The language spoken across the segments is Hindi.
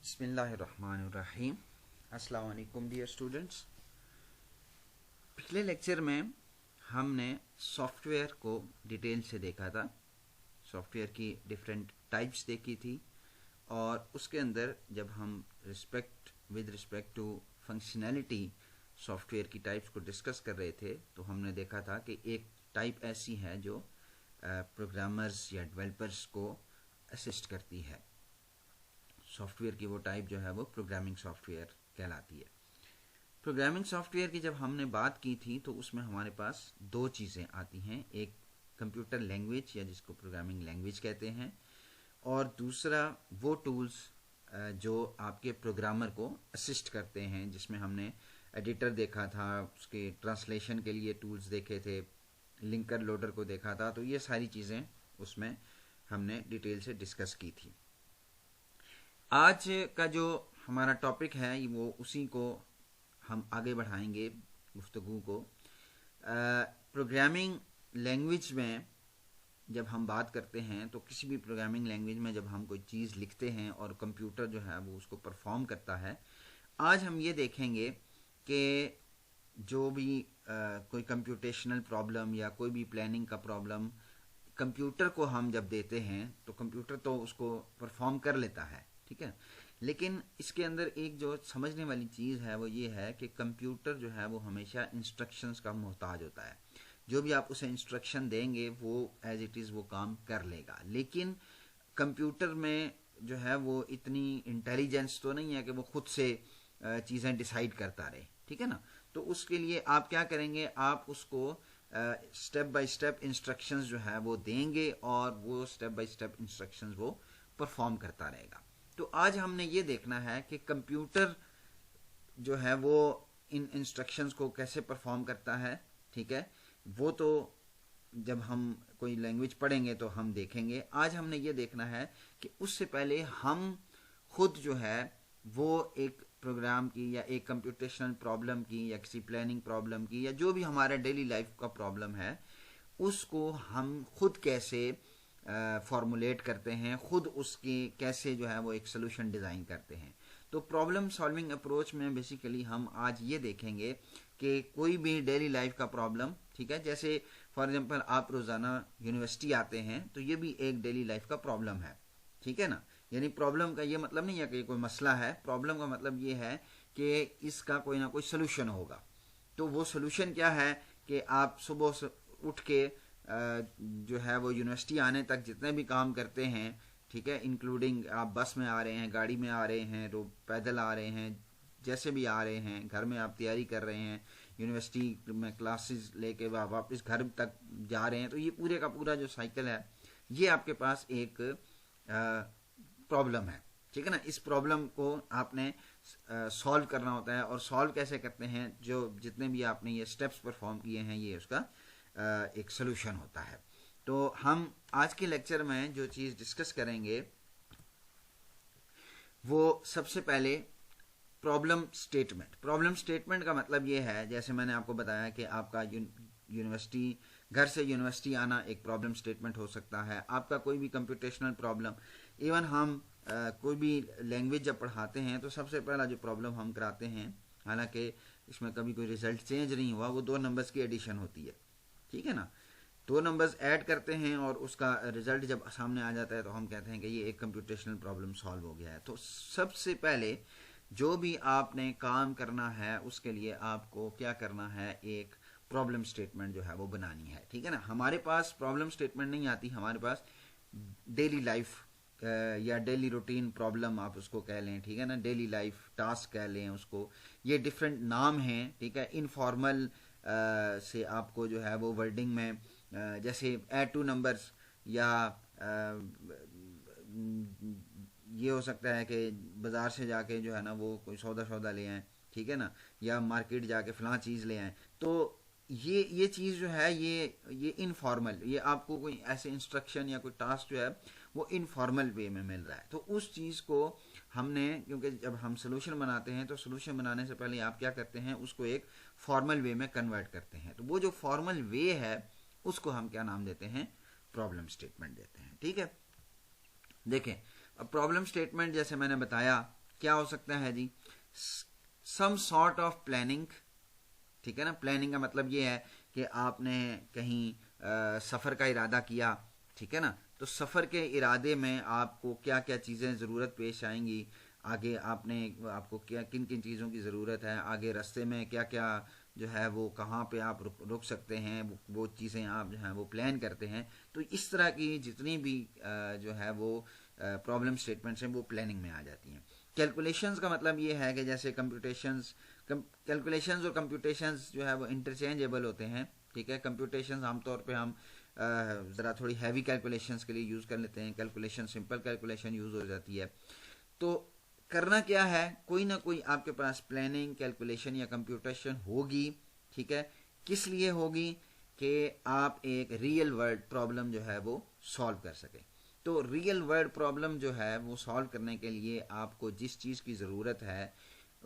बिस्मिल्लाहिर्रहमानिर्रहीम। अस्सलाम वालेकुम डियर स्टूडेंट्स। पिछले लेक्चर में हमने सॉफ्टवेयर को डिटेल से देखा था, सॉफ्टवेयर की डिफरेंट टाइप्स देखी थी और उसके अंदर जब हम with respect to functionality software की टाइप्स को डिस्कस कर रहे थे तो हमने देखा था कि एक टाइप ऐसी है जो प्रोग्रामर्स या डेवलपर्स को असिस्ट करती है। सॉफ्टवेयर की वो टाइप जो है वो प्रोग्रामिंग सॉफ्टवेयर कहलाती है। प्रोग्रामिंग सॉफ्टवेयर की जब हमने बात की थी तो उसमें हमारे पास दो चीज़ें आती हैं, एक कंप्यूटर लैंग्वेज या जिसको प्रोग्रामिंग लैंग्वेज कहते हैं और दूसरा वो टूल्स जो आपके प्रोग्रामर को असिस्ट करते हैं, जिसमें हमने एडिटर देखा था, उसके ट्रांसलेशन के लिए टूल्स देखे थे, लिंकर लोडर को देखा था। तो ये सारी चीज़ें उसमें हमने डिटेल से डिस्कस की थी। आज का जो हमारा टॉपिक है वो उसी को हम आगे बढ़ाएंगे गुफ्तगू को। प्रोग्रामिंग लैंग्वेज में जब हम बात करते हैं तो किसी भी प्रोग्रामिंग लैंग्वेज में जब हम कोई चीज़ लिखते हैं और कंप्यूटर जो है वो उसको परफॉर्म करता है, आज हम ये देखेंगे कि जो भी कोई कंप्यूटेशनल प्रॉब्लम या कोई भी प्लानिंग का प्रॉब्लम कंप्यूटर को हम जब देते हैं तो कंप्यूटर तो उसको परफॉर्म कर लेता है, ठीक है, लेकिन इसके अंदर एक जो समझने वाली चीज़ है वो ये है कि कंप्यूटर जो है वो हमेशा इंस्ट्रक्शंस का मोहताज होता है। जो भी आप उसे इंस्ट्रक्शन देंगे वो एज इट इज़ वो काम कर लेगा, लेकिन कंप्यूटर में जो है वो इतनी इंटेलिजेंस तो नहीं है कि वो खुद से चीज़ें डिसाइड करता रहे, ठीक है ना। तो उसके लिए आप क्या करेंगे, आप उसको स्टेप बाय स्टेप इंस्ट्रक्शंस जो है वो देंगे और वो स्टेप बाय स्टेप इंस्ट्रक्शंस वो परफॉर्म करता रहेगा। तो आज हमने ये देखना है कि कंप्यूटर जो है वो इन इंस्ट्रक्शंस को कैसे परफॉर्म करता है, ठीक है। वो तो जब हम कोई लैंग्वेज पढ़ेंगे तो हम देखेंगे। आज हमने ये देखना है कि उससे पहले हम खुद जो है वो एक प्रोग्राम की या एक कंप्यूटेशनल प्रॉब्लम की या किसी प्लानिंग प्रॉब्लम की या जो भी हमारा डेली लाइफ का प्रॉब्लम है उसको हम खुद कैसे फॉर्मुलेट करते हैं, खुद उसकी कैसे जो है वो एक सोल्यूशन डिज़ाइन करते हैं। तो प्रॉब्लम सॉल्विंग अप्रोच में बेसिकली हम आज ये देखेंगे कि कोई भी डेली लाइफ का प्रॉब्लम, ठीक है, जैसे फॉर एग्जांपल आप रोज़ाना यूनिवर्सिटी आते हैं तो ये भी एक डेली लाइफ का प्रॉब्लम है, ठीक है ना। यानी प्रॉब्लम का ये मतलब नहीं है कि कोई मसला है, प्रॉब्लम का मतलब ये है कि इसका कोई ना कोई सोल्यूशन होगा। तो वो सोल्यूशन क्या है कि आप सुबह उठ के जो है वो यूनिवर्सिटी आने तक जितने भी काम करते हैं, ठीक है, इंक्लूडिंग आप बस में आ रहे हैं, गाड़ी में आ रहे हैं, पैदल आ रहे हैं, जैसे भी आ रहे हैं, घर में आप तैयारी कर रहे हैं, यूनिवर्सिटी में क्लासेस लेके वापस घर तक जा रहे हैं, तो ये पूरे का पूरा जो साइकिल है ये आपके पास एक प्रॉब्लम है, ठीक है ना। इस प्रॉब्लम को आपने सॉल्व करना होता है और सॉल्व कैसे करते हैं, जो जितने भी आपने ये स्टेप्स परफॉर्म किए हैं ये उसका एक सोल्यूशन होता है। तो हम आज के लेक्चर में जो चीज़ डिस्कस करेंगे वो सबसे पहले प्रॉब्लम स्टेटमेंट। प्रॉब्लम स्टेटमेंट का मतलब ये है, जैसे मैंने आपको बताया कि आपका यूनिवर्सिटी, घर से यूनिवर्सिटी आना एक प्रॉब्लम स्टेटमेंट हो सकता है। आपका कोई भी कंप्यूटेशनल प्रॉब्लम, इवन हम कोई भी लैंग्वेज जब पढ़ाते हैं तो सबसे पहला जो प्रॉब्लम हम कराते हैं, हालांकि इसमें कभी कोई रिजल्ट चेंज नहीं हुआ, वो 2 नंबर्स की एडिशन होती है, ठीक है ना। 2 नंबर्स ऐड करते हैं और उसका रिजल्ट जब सामने आ जाता है तो हम कहते हैं कि ये एक कंप्यूटेशनल प्रॉब्लम सॉल्व हो गया है। तो सबसे पहले जो भी आपने काम करना है उसके लिए आपको क्या करना है, एक प्रॉब्लम स्टेटमेंट जो है वो बनानी है, ठीक है ना। हमारे पास प्रॉब्लम स्टेटमेंट नहीं आती, हमारे पास डेली लाइफ या डेली रूटीन प्रॉब्लम आप उसको कह लें, ठीक है ना, डेली लाइफ टास्क कह लें उसको, ये डिफरेंट नाम हैं, ठीक है। इनफॉर्मल से आपको जो है वो वर्डिंग में जैसे ऐड 2 नंबर्स या ये हो सकता है कि बाज़ार से जाके जो है ना वो कोई सौदा ले आएँ, ठीक है ना, या मार्केट जाके फ़लाँ चीज़ ले आएँ। तो ये चीज़ जो है ये इनफॉर्मल, ये आपको कोई ऐसे इंस्ट्रक्शन या कोई टास्क जो है वो इनफॉर्मल वे में मिल रहा है। तो उस चीज़ को हमने, क्योंकि जब हम सोल्यूशन बनाते हैं तो सोल्यूशन बनाने से पहले आप क्या करते हैं, उसको एक फॉर्मल वे में कन्वर्ट करते हैं। तो वो जो फॉर्मल वे है उसको हम क्या नाम देते हैं, प्रॉब्लम स्टेटमेंट देते हैं, ठीक है। देखें, अब प्रॉब्लम स्टेटमेंट जैसे मैंने बताया क्या हो सकता है जी, सम सॉर्ट ऑफ प्लानिंग, ठीक है ना। प्लानिंग का मतलब ये है कि आपने कहीं सफ़र का इरादा किया, ठीक है ना, तो सफ़र के इरादे में आपको क्या क्या चीज़ें ज़रूरत पेश आएंगी, आगे आपको क्या किन किन चीज़ों की ज़रूरत है, आगे रास्ते में क्या क्या जो है वो कहाँ पे आप रुक सकते हैं, वो चीज़ें आप जो है वो प्लान करते हैं। तो इस तरह की जितनी भी जो है वो प्रॉब्लम स्टेटमेंट्स हैं वो प्लानिंग में आ जाती हैं। कैलकुलेशंस का मतलब ये है कि जैसे कैलकुलेशंस और कंप्यूटेशंस जो है वो इंटरचेंजेबल होते हैं, ठीक है। कंप्यूटेशंस आमतौर पे हम ज़रा थोड़ी हैवी कैलकुलेशंस के लिए यूज़ कर लेते हैं, कैलकुलेशन सिंपल कैलकुलेशन यूज़ हो जाती है। तो करना क्या है, कोई ना कोई आपके पास प्लानिंग, कैलकुलेशन या कंप्यूटेशन होगी, ठीक है। किस लिए होगी, कि आप एक रियल वर्ल्ड प्रॉब्लम जो है वो सॉल्व कर सकें। तो रियल वर्ल्ड प्रॉब्लम जो है वो सॉल्व करने के लिए आपको जिस चीज़ की ज़रूरत है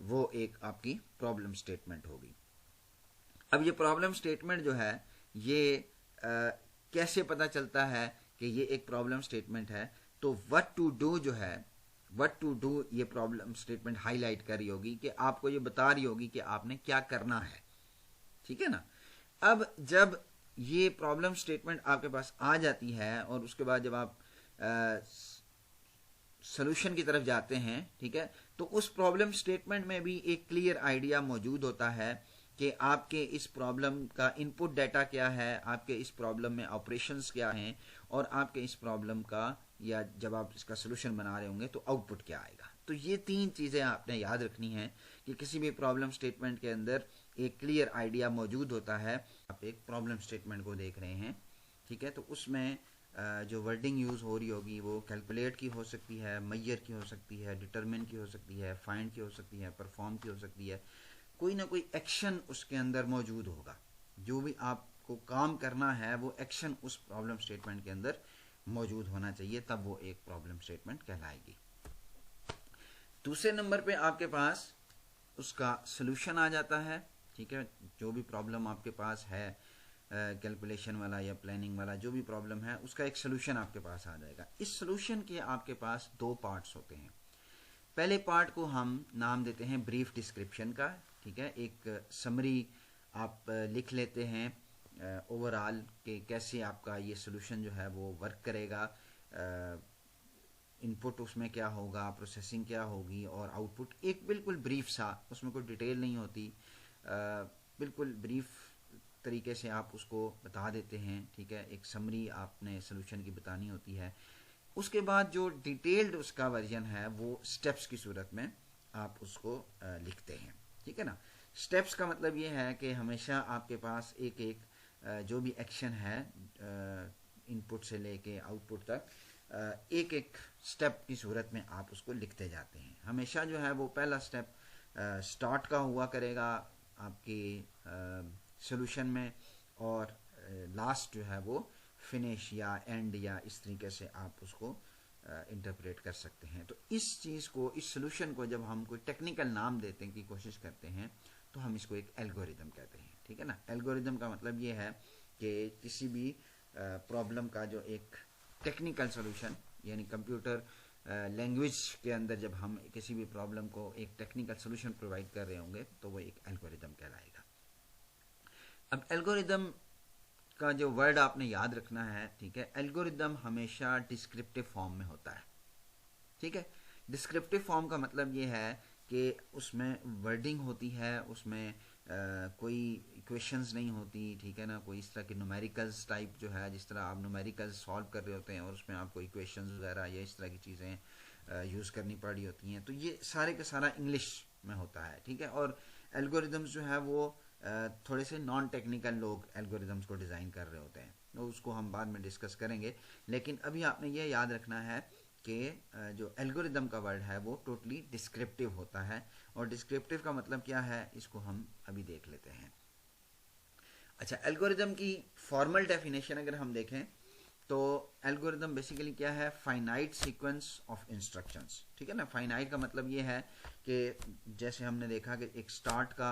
वो एक आपकी प्रॉब्लम स्टेटमेंट होगी। अब ये प्रॉब्लम स्टेटमेंट जो है ये कैसे पता चलता है कि ये एक प्रॉब्लम स्टेटमेंट है, तो व्हाट टू डू जो है, व्हाट टू डू ये प्रॉब्लम स्टेटमेंट हाईलाइट कर रही होगी कि आपको ये बता रही होगी कि आपने क्या करना है, ठीक है ना। अब जब ये प्रॉब्लम स्टेटमेंट आपके पास आ जाती है और उसके बाद जब आप सोल्यूशन की तरफ जाते हैं, ठीक है, तो उस प्रॉब्लम स्टेटमेंट में भी एक क्लियर आइडिया मौजूद होता है कि आपके इस प्रॉब्लम का इनपुट डाटा क्या है, आपके इस प्रॉब्लम में ऑपरेशंस क्या हैं, और आपके इस प्रॉब्लम का या जब आप इसका सोल्यूशन बना रहे होंगे तो आउटपुट क्या आएगा। तो ये तीन चीज़ें आपने याद रखनी है कि किसी भी प्रॉब्लम स्टेटमेंट के अंदर एक क्लियर आइडिया मौजूद होता है। आप एक प्रॉब्लम स्टेटमेंट को देख रहे हैं, ठीक है, तो उसमें जो वर्डिंग यूज़ हो रही होगी वो कैलकुलेट की हो सकती है, मैयर की हो सकती है, डिटरमिन की हो सकती है, फाइंड की हो सकती है, परफॉर्म की हो सकती है। कोई ना कोई एक्शन उसके अंदर मौजूद होगा, जो भी आपको काम करना है वो एक्शन उस प्रॉब्लम स्टेटमेंट के अंदर मौजूद होना चाहिए, तब वो एक प्रॉब्लम स्टेटमेंट कहलाएगी। दूसरे नंबर पे आपके पास उसका सोल्यूशन आ जाता है, ठीक है। जो भी प्रॉब्लम आपके पास है, कैलकुलेशन वाला या प्लानिंग वाला जो भी प्रॉब्लम है, उसका एक सोल्यूशन आपके पास आ जाएगा। इस सोल्यूशन के आपके पास दो पार्ट्स होते हैं। पहले पार्ट को हम नाम देते हैं ब्रीफ डिस्क्रिप्शन का, ठीक है। एक समरी आप लिख लेते हैं ओवरऑल कि कैसे आपका ये सोल्यूशन जो है वो वर्क करेगा, इनपुट उसमें क्या होगा, प्रोसेसिंग क्या होगी और आउटपुट, एक बिल्कुल ब्रीफ सा, उसमें कोई डिटेल नहीं होती, बिल्कुल ब्रीफ तरीके से आप उसको बता देते हैं, ठीक है। एक समरी आपने सोल्यूशन की बतानी होती है। उसके बाद जो डिटेल्ड उसका वर्जन है वो स्टेप्स की सूरत में आप उसको लिखते हैं, ठीक है ना। स्टेप्स का मतलब ये है कि हमेशा आपके पास एक एक जो भी एक्शन है इनपुट से लेके आउटपुट तक एक एक स्टेप की सूरत में आप उसको लिखते जाते हैं। हमेशा जो है वो पहला स्टेप स्टार्ट का हुआ करेगा आपके सोल्यूशन में, और लास्ट जो है वो फिनिश या एंड या इस तरीके से आप उसको इंटरप्रेट कर सकते हैं। तो इस चीज़ को, इस सोल्यूशन को जब हम कोई टेक्निकल नाम देते हैं की कोशिश करते हैं तो हम इसको एक एल्गोरिदम कहते हैं, ठीक है ना। एल्गोरिदम का मतलब ये है कि किसी भी प्रॉब्लम का जो एक टेक्निकल सोल्यूशन, यानी कंप्यूटर लैंग्वेज के अंदर जब हम किसी भी प्रॉब्लम को एक टेक्निकल सोल्यूशन प्रोवाइड कर रहे होंगे तो वो एक एल्गोरिदम कहलाएगा। अब एल्गोरिदम का जो वर्ड आपने याद रखना है, ठीक है, एल्गोरिदम हमेशा डिस्क्रिप्टिव फॉर्म में होता है, ठीक है। डिस्क्रिप्टिव फॉर्म का मतलब ये है कि उसमें वर्डिंग होती है, उसमें कोई इक्वेशंस नहीं होती, ठीक है ना, कोई इस तरह के न्यूमेरिकल्स टाइप जो है, जिस तरह आप न्यूमेरिकल्स सॉल्व कर रहे होते हैं और उसमें आपको इक्वेशंस वगैरह या इस तरह की चीज़ें यूज़ करनी पड़ी होती हैं, तो ये सारे का सारा इंग्लिश में होता है, ठीक है। और एल्गोरिदम्स जो है वो थोड़े से नॉन टेक्निकल लोग एल्गोरिदम्स को डिज़ाइन कर रहे होते हैं, तो उसको हम बाद में डिस्कस करेंगे। लेकिन अभी आपने ये याद रखना है कि जो एल्गोरिदम का वर्ड है वो टोटली डिस्क्रिप्टिव होता है। और डिस्क्रिप्टिव का मतलब क्या है इसको हम अभी देख लेते हैं। अच्छा, एल्गोरिदम की फॉर्मल डेफिनेशन अगर हम देखें तो एल्गोरिदम बेसिकली क्या है, फाइनाइट सीक्वेंस ऑफ इंस्ट्रक्शंस, ठीक है ना। फाइनाइट का मतलब ये है कि जैसे हमने देखा कि एक स्टार्ट का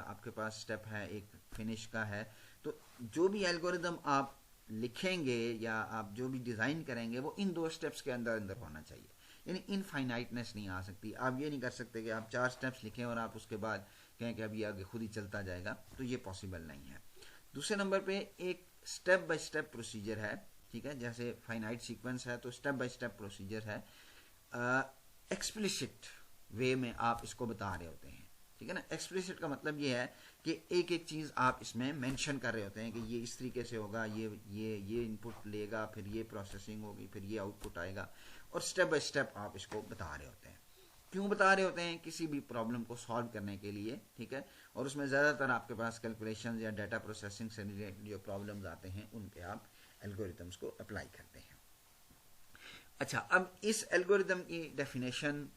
आपके पास स्टेप है, एक फिनिश का है, तो जो भी एल्गोरिदम आप लिखेंगे या आप जो भी डिज़ाइन करेंगे वो इन दो स्टेप्स के अंदर अंदर होना चाहिए। यानी इनफाइनाइटनेस नहीं आ सकती। आप ये नहीं कर सकते कि आप 4 स्टेप्स लिखें और आप उसके बाद कहें कि अब ये आगे खुद ही चलता जाएगा, तो ये पॉसिबल नहीं है। दूसरे नंबर पे एक स्टेप बाय स्टेप प्रोसीजर है, ठीक है, जैसे फाइनाइट सीक्वेंस है तो स्टेप बाय स्टेप प्रोसीजर है, एक्सप्लिसिट वे में आप इसको बता रहे होते हैं, ठीक है ना। एक्सप्लिसिट का मतलब ये है कि एक एक चीज़ आप इसमें मेंशन कर रहे होते हैं कि ये इस तरीके से होगा, ये इनपुट लेगा, फिर ये प्रोसेसिंग होगी, फिर ये आउटपुट आएगा, और स्टेप बाय स्टेप आप इसको बता रहे होते हैं। क्यों बता रहे होते हैं? किसी भी प्रॉब्लम को सॉल्व करने के लिए, ठीक है, और उसमें ज़्यादातर आपके पास कैलकुलेशन या डाटा प्रोसेसिंग से रिलेटेड जो प्रॉब्लम्स आते हैं उन पे आप एल्गोरिथम्स को अप्लाई करते हैं। अच्छा, अब इस एल्गोरिथम की डेफिनेशन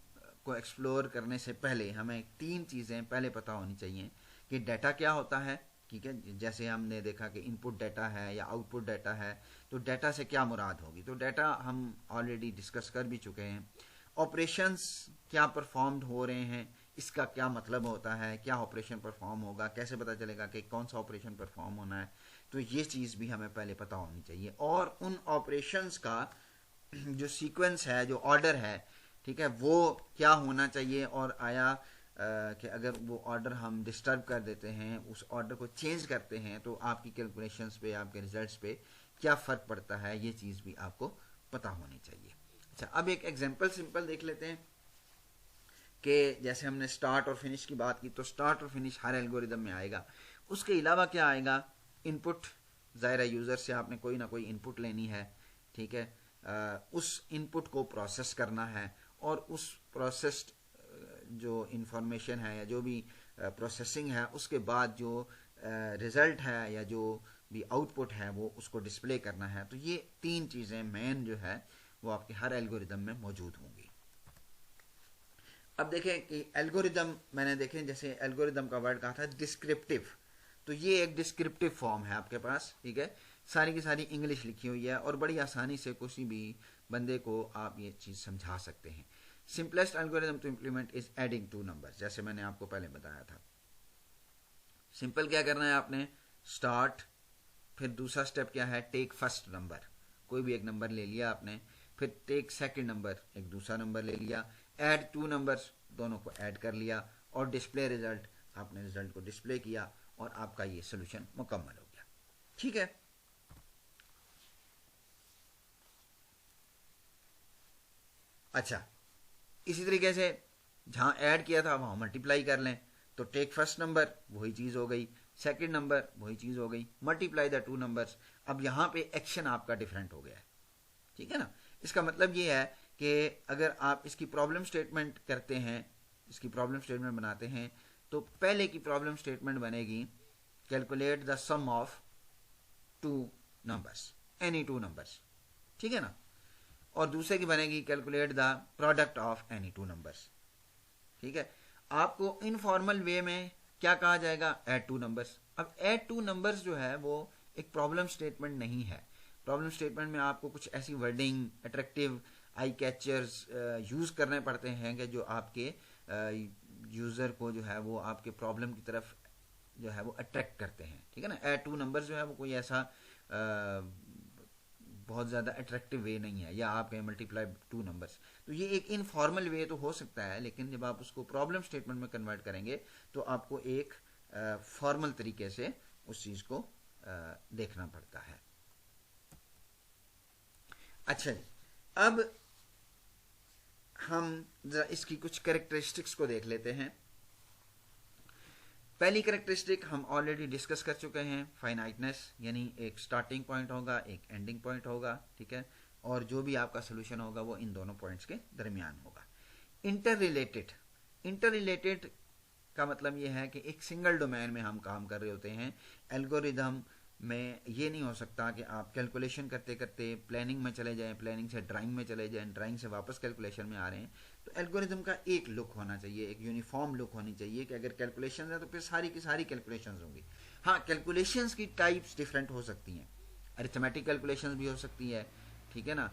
को एक्सप्लोर करने से पहले हमें 3 चीज़ें पहले पता होनी चाहिए कि डाटा क्या होता है, ठीक है। जैसे हमने देखा कि इनपुट डाटा है या आउटपुट डाटा है, तो डाटा से क्या मुराद होगी, तो डाटा हम ऑलरेडी डिस्कस कर भी चुके हैं। ऑपरेशंस क्या परफॉर्म्ड हो रहे हैं, इसका क्या मतलब होता है, क्या ऑपरेशन परफॉर्म होगा, कैसे पता चलेगा कि कौन सा ऑपरेशन परफॉर्म होना है, तो ये चीज़ भी हमें पहले पता होनी चाहिए। और उन ऑपरेशंस का जो सीक्वेंस है, जो ऑर्डर है, ठीक है, वो क्या होना चाहिए, और आया कि अगर वो ऑर्डर हम डिस्टर्ब कर देते हैं, उस ऑर्डर को चेंज करते हैं, तो आपकी कैलकुलेशंस पे, आपके रिजल्ट्स पे क्या फ़र्क पड़ता है, ये चीज़ भी आपको पता होनी चाहिए। अच्छा, अब एक एग्जांपल सिंपल देख लेते हैं कि जैसे हमने स्टार्ट और फिनिश की बात की, तो स्टार्ट और फिनिश हर एल्गोरिदम में आएगा। उसके अलावा क्या आएगा? इनपुट, ज़ाहिर है यूज़र से आपने कोई ना कोई इनपुट लेनी है, ठीक है, उस इनपुट को प्रोसेस करना है, और उस प्रोसेस्ड जो इंफॉर्मेशन है या जो भी प्रोसेसिंग है, उसके बाद जो रिज़ल्ट है या जो भी आउटपुट है वो उसको डिस्प्ले करना है। तो ये 3 चीज़ें मेन जो है वो आपके हर एल्गोरिदम में मौजूद होंगी। अब देखें कि एल्गोरिदम, मैंने देखें जैसे एल्गोरिदम का वर्ड कहा था डिस्क्रिप्टिव, तो ये एक डिस्क्रिप्टिव फॉर्म है आपके पास, ठीक है, सारी की सारी इंग्लिश लिखी हुई है और बड़ी आसानी से किसी भी बंदे को आप ये चीज़ समझा सकते हैं। Simplest algorithm to implement is adding 2 numbers, जैसे मैंने आपको पहले बताया था। सिंपल क्या करना है आपने? स्टार्ट, फिर दूसरा स्टेप क्या है? टेक फर्स्ट नंबर, कोई भी एक नंबर ले लिया आपने, फिर टेक सेकंड नंबर, एक दूसरा नंबर ले लिया, ऐड 2 नंबर्स, दोनों को ऐड कर लिया, और डिस्प्ले रिजल्ट, आपने रिजल्ट को डिस्प्ले किया और आपका ये सोल्यूशन मुकम्मल हो गया, ठीक है। अच्छा, इसी तरीके से जहाँ ऐड किया था वहाँ मल्टीप्लाई कर लें, तो टेक फर्स्ट नंबर, वही चीज़ हो गई, सेकंड नंबर, वही चीज़ हो गई, मल्टीप्लाई द 2 नंबर्स। अब यहाँ पे एक्शन आपका डिफरेंट हो गया है, ठीक है ना। इसका मतलब ये है कि अगर आप इसकी प्रॉब्लम स्टेटमेंट करते हैं, इसकी प्रॉब्लम स्टेटमेंट बनाते हैं, तो पहले की प्रॉब्लम स्टेटमेंट बनेगी calculate the sum of 2 numbers, any 2 numbers, ठीक है ना, और दूसरे की बनेगी calculate the product of any 2 numbers, ठीक है। आपको इनफॉर्मल वे में क्या कहा जाएगा? Add 2 numbers. अब ऐड 2 नंबर्स जो है वो एक प्रॉब्लम स्टेटमेंट नहीं है। प्रॉब्लम स्टेटमेंट में आपको कुछ ऐसी wording, attractive I catchers use करने पड़ते हैं कि जो आपके यूज़र को जो है वो आपके प्रॉब्लम की तरफ जो है वो अट्रैक्ट करते हैं, ठीक है ना। ऐड 2 नंबर्स जो है वो कोई ऐसा बहुत ज़्यादा अट्रैक्टिव वे नहीं है, या आप कहें मल्टीप्लाई 2 नंबर्स, तो ये एक इनफॉर्मल वे तो हो सकता है, लेकिन जब आप उसको प्रॉब्लम स्टेटमेंट में कन्वर्ट करेंगे तो आपको एक फॉर्मल तरीके से उस चीज़ को देखना पड़ता है। अच्छा जी, अब हम जरा इसकी कुछ कैरेक्टरिस्टिक्स को देख लेते हैं। पहली कैरेक्टरिस्टिक हम ऑलरेडी डिस्कस कर चुके हैं, फाइनाइटनेस, यानी एक स्टार्टिंग पॉइंट होगा, एक एंडिंग पॉइंट होगा, ठीक है, और जो भी आपका सोल्यूशन होगा वो इन दोनों पॉइंट्स के दरमियान होगा। इंटर रिलेटेड, इंटर रिलेटेड का मतलब ये है कि एक सिंगल डोमेन में हम काम कर रहे होते हैं। एल्गोरिदम में ये नहीं हो सकता कि आप कैलकुलेशन करते करते प्लानिंग में चले जाएं, प्लानिंग से ड्राइंग में चले जाएं, ड्राइंग से वापस कैलकुलेशन में आ रहे हैं। तो एल्गोरिदम का एक लुक होना चाहिए, एक यूनिफॉर्म लुक होनी चाहिए कि अगर कैलकुलेशन है तो फिर सारी की सारी कैलकुलेशंस होंगी। हाँ, कैलकुलेशंस की टाइप्स डिफरेंट हो सकती हैं, अरिथमेटिक कैलकुलेशंस भी हो सकती है, ठीक है ना।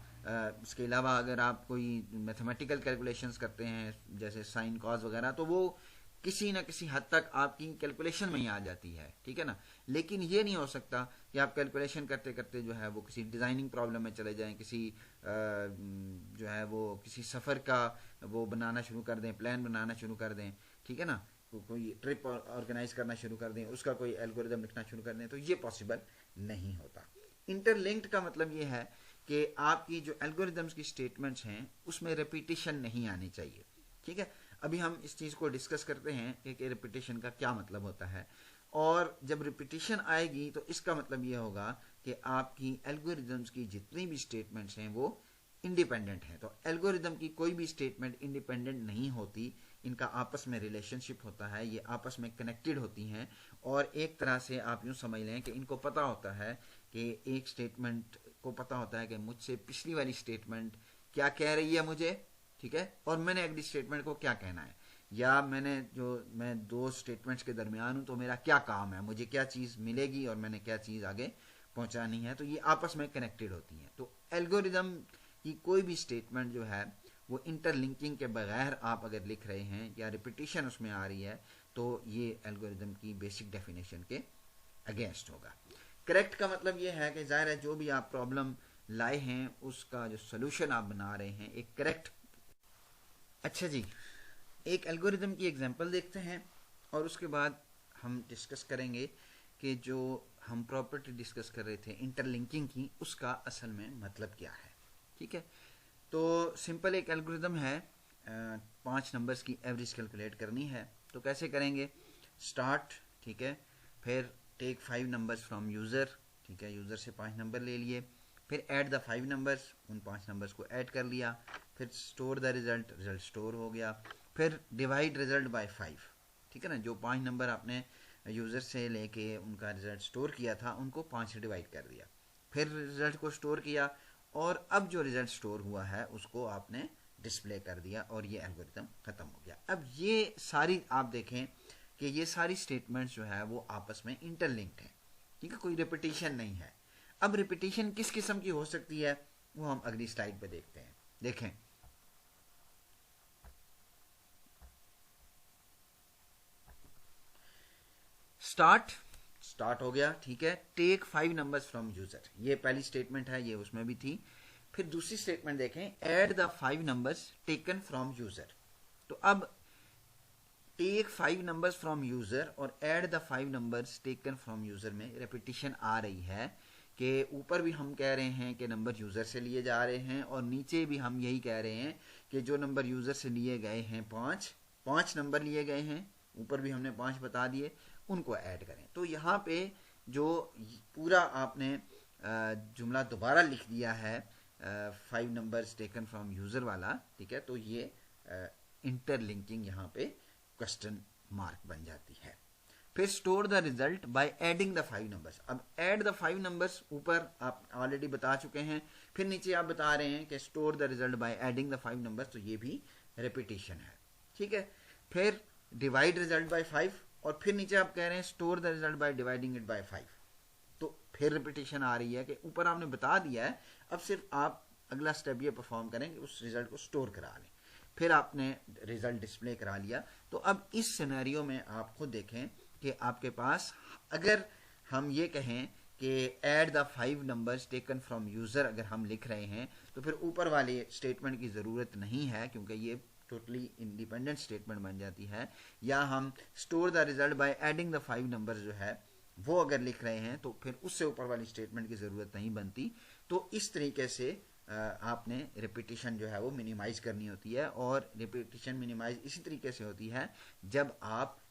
इसके अलावा अगर आप कोई मैथमेटिकल कैलकुलेशंस करते हैं जैसे साइन कॉस वगैरह, तो वो किसी ना किसी हद तक आपकी कैलकुलेशन में ही आ जाती है, ठीक है ना। लेकिन ये नहीं हो सकता कि आप कैलकुलेशन करते करते जो है वो किसी डिज़ाइनिंग प्रॉब्लम में चले जाएं, किसी जो है वो किसी सफ़र का वो बनाना शुरू कर दें, प्लान बनाना शुरू कर दें, ठीक है ना, कोई ट्रिप ऑर्गेनाइज करना शुरू कर दें, उसका कोई एल्गोरिदम लिखना शुरू कर दें, तो ये पॉसिबल नहीं होता। इंटरलिंक्ड का मतलब ये है कि आपकी जो एल्गोरिदम्स की स्टेटमेंट्स हैं उसमें रेपिटेशन नहीं आनी चाहिए, ठीक है। अभी हम इस चीज़ को डिस्कस करते हैं कि रेपिटेशन का क्या मतलब होता है, और जब रेपिटेशन आएगी तो इसका मतलब ये होगा कि आपकी एल्गोरिदम्स की जितनी भी स्टेटमेंट्स हैं वो इंडिपेंडेंट हैं। तो एल्गोरिदम की कोई भी स्टेटमेंट इंडिपेंडेंट नहीं होती, इनका आपस में रिलेशनशिप होता है, ये आपस में कनेक्टेड होती हैं, और एक तरह से आप यूँ समझ लें कि इनको पता होता है कि एक स्टेटमेंट को पता होता है कि मुझसे पिछली वाली स्टेटमेंट क्या कह रही है मुझे, ठीक है, और मैंने अगली स्टेटमेंट को क्या कहना है, या मैं दो स्टेटमेंट्स के दरमियान हूं तो मेरा क्या काम है, मुझे क्या चीज़ मिलेगी और मैंने क्या चीज़ आगे पहुंचानी है। तो ये आपस में कनेक्टेड होती हैं। तो एल्गोरिदम की कोई भी स्टेटमेंट जो है वो इंटरलिंकिंग के बगैर आप अगर लिख रहे हैं या रिपीटिशन उसमें आ रही है तो ये एल्गोरिदम की बेसिक डेफिनेशन के अगेंस्ट होगा। करेक्ट का मतलब ये है कि जाहिर है जो भी आप प्रॉब्लम लाए हैं उसका जो सोल्यूशन आप बना रहे हैं एक करेक्ट। अच्छा जी, एक एल्गोरिदम की एग्जांपल देखते हैं और उसके बाद हम डिस्कस करेंगे कि जो हम प्रॉपर्टी डिस्कस कर रहे थे इंटरलिंकिंग की, उसका असल में मतलब क्या है, ठीक है। तो सिंपल एक एल्गोरिदम है, 5 नंबर्स की एवरेज कैलकुलेट करनी है। तो कैसे करेंगे, स्टार्ट, ठीक है, फिर टेक 5 नंबर्स फ्रॉम यूज़र, ठीक है, यूज़र से 5 नंबर ले लिए, फिर ऐड द 5 नंबर्स, उन 5 नंबर्स को ऐड कर लिया, फिर store the result, result store हो गया, फिर डिवाइड रिजल्ट बाय 5, ठीक है ना, जो 5 नंबर आपने यूज़र से लेके उनका रिजल्ट स्टोर किया था उनको 5 से डिवाइड कर दिया, फिर रिजल्ट को स्टोर किया, और अब जो रिजल्ट स्टोर हुआ है उसको आपने डिस्प्ले कर दिया और ये एल्गोरिथम खत्म हो गया। अब ये सारी आप देखें कि ये सारी स्टेटमेंट्स जो है वो आपस में इंटरलिंक्ड है, ठीक है, कोई रिपीटिशन नहीं है। अब रिपीटिशन किस किस्म की हो सकती है वो हम अगली स्लाइड पे देखते हैं। देखें, स्टार्ट हो गया, ठीक है, टेक 5 नंबर्स फ्रॉम यूजर, ये पहली स्टेटमेंट है, ये उसमें भी थी। फिर दूसरी स्टेटमेंट देखें, add the 5 numbers taken from user. तो अब टेक 5 नंबर्स फ्रॉम यूजर और add the 5 numbers taken from user में रेपिटेशन आ रही है कि ऊपर भी हम कह रहे हैं कि नंबर यूजर से लिए जा रहे हैं और नीचे भी हम यही कह रहे हैं कि जो नंबर यूजर से लिए गए हैं 5 नंबर लिए गए हैं, ऊपर भी हमने 5 बता दिए, उनको ऐड करें। तो यहाँ पे जो पूरा आपने जुमला दोबारा लिख दिया है 5 नंबर्स टेकन फ्रॉम यूजर वाला, ठीक है, तो ये इंटरलिंकिंग यहाँ पे क्वेश्चन मार्क बन जाती है। फिर store the result by adding the 5 numbers. अब ऐड द 5 नंबर्स ऊपर आप ऑलरेडी बता चुके हैं, फिर नीचे आप बता रहे हैं कि store the result by adding the 5 numbers, तो ये भी रिपीटिशन है, ठीक है। फिर डिवाइड रिजल्ट बाय 5 और फिर नीचे आप कह रहे हैं store the result by dividing it by 5, तो फिर रिपीटिशन आ रही है कि ऊपर आपने बता दिया है, अब सिर्फ आप अगला स्टेप ये परफॉर्म करें कि उस रिजल्ट को स्टोर करा लें। फिर आपने रिजल्ट डिस्प्ले करा लिया। तो अब इस सिनेरियो में आप खुद देखें कि आपके पास अगर हम ये कहें कि add the 5 numbers taken from user अगर हम लिख रहे हैं तो फिर ऊपर वाले स्टेटमेंट की ज़रूरत नहीं है क्योंकि ये टोटली इंडिपेंडेंट स्टेटमेंट बन जाती है। या हम store the result by adding the 5 numbers जो है वो अगर लिख रहे हैं तो फिर उससे ऊपर वाली स्टेटमेंट की ज़रूरत नहीं बनती। तो इस तरीके से आपने रिपीटिशन जो है वो मिनिमाइज करनी होती है, और रिपीटिशन मिनिमाइज इसी तरीके से होती है जब आप